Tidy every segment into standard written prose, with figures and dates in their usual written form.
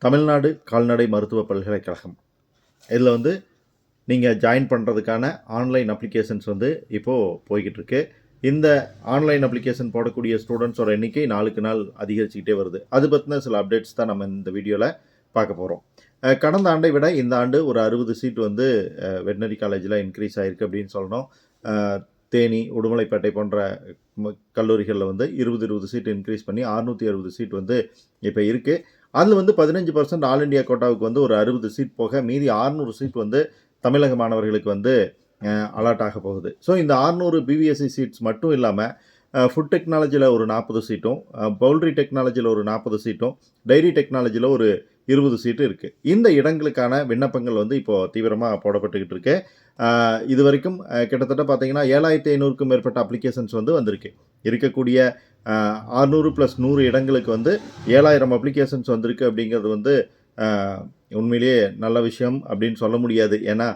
தமிழ்நாடு கால்நடை மருத்துவ பல்கலைக்கழகம். இதில் வந்து நீங்கள் ஜாயின் பண்ணுறதுக்கான ஆன்லைன் அப்ளிகேஷன்ஸ் வந்து இப்போது போய்கிட்டு இருக்கு. இந்த ஆன்லைன் அப்ளிகேஷன் போடக்கூடிய ஸ்டூடெண்ட்ஸோட எண்ணிக்கை நாளுக்கு நாள் அதிகரிச்சுக்கிட்டே வருது. அது பற்றின சில அப்டேட்ஸ் தான் நம்ம இந்த வீடியோவில் பார்க்க போகிறோம். கடந்த ஆண்டை விட இந்த ஆண்டு ஒரு 60 சீட் வந்து வெட்டினரி காலேஜில் இன்க்ரீஸ் ஆகிருக்கு அப்படின்னு சொல்லணும். தேனி, உடுமலைப்பேட்டை போன்ற கல்லூரிகளில் வந்து 20 சீட் இன்க்ரீஸ் பண்ணி 660 சீட் வந்து இப்போ இருக்குது. அதில் வந்து 15% ஆல் இண்டியா கோட்டாவுக்கு வந்து ஒரு 60 சீட் போக மீதி 600 சீட் வந்து தமிழக மாணவர்களுக்கு வந்து அலாட் ஆக போகுது. ஸோ இந்த 600 பிவிஎஸ்சி சீட்ஸ் மட்டும் இல்லாமல் ஃபுட் டெக்னாலஜியில் ஒரு 40 சீட்டும், பவுல்ட்ரி டெக்னாலஜியில் ஒரு 40 சீட்டும், டைரி டெக்னாலஜியில் ஒரு 20 சீட்டு இருக்குது. இந்த இடங்களுக்கான விண்ணப்பங்கள் வந்து இப்போது தீவிரமாக போடப்பட்டுக்கிட்டு இருக்கு. இது வரைக்கும் கிட்டத்தட்ட பார்த்தீங்கன்னா 7500க்கும் மேற்பட்ட அப்ளிகேஷன்ஸ் வந்து வந்திருக்கு. இருக்கக்கூடிய 600 + 100 இடங்களுக்கு வந்து 7000 அப்ளிகேஷன்ஸ் வந்திருக்கு. அப்படிங்கிறது வந்து உண்மையிலேயே நல்ல விஷயம் அப்படின்னு சொல்ல முடியாது. ஏன்னா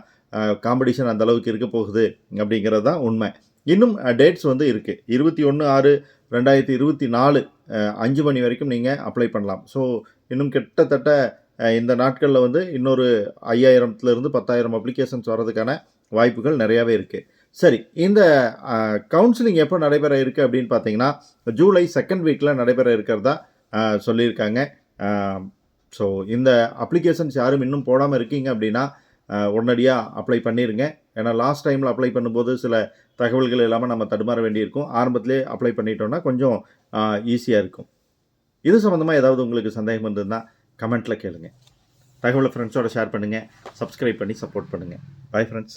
காம்படிஷன் அந்த அளவுக்கு இருக்க போகுது அப்படிங்கிறது தான் உண்மை. இன்னும் டேட்ஸ் வந்து இருக்குது. 21/6/2024 5 மணி வரைக்கும் நீங்கள் அப்ளை பண்ணலாம். ஸோ இன்னும் கிட்டத்தட்ட இந்த நாட்களில் வந்து இன்னொரு 5000லேருந்து 10,000 அப்ளிகேஷன்ஸ் வர்றதுக்கான வாய்ப்புகள் நிறையாவே இருக்குது. சரி, இந்த கவுன்சிலிங் எப்போ நடைபெற இருக்குது அப்படின்னு பார்த்தீங்கன்னா ஜூலை 2nd வீக்கில் நடைபெற இருக்கிறதா சொல்லியிருக்காங்க. ஸோ இந்த அப்ளிகேஷன்ஸ் யாரும் இன்னும் போடாமல் இருக்கீங்க அப்படின்னா உடனடியாக அப்ளை பண்ணிடுங்க. ஏன்னா லாஸ்ட் டைமில் அப்ளை பண்ணும்போது சில தகவல்கள் இல்லாமல் நம்ம தடுமாற வேண்டியிருக்கும். ஆரம்பத்திலே அப்ளை பண்ணிட்டோம்னா கொஞ்சம் ஈஸியாக இருக்கும். இது சம்மந்தமாக ஏதாவது உங்களுக்கு சந்தேகம் இருந்ததுன்னா கமெண்ட்டில் கேளுங்க. தகவலை ஃப்ரெண்ட்ஸோட ஷேர் பண்ணுங்கள். சப்ஸ்கிரைப் பண்ணி சப்போர்ட் பண்ணுங்கள். Bye friends.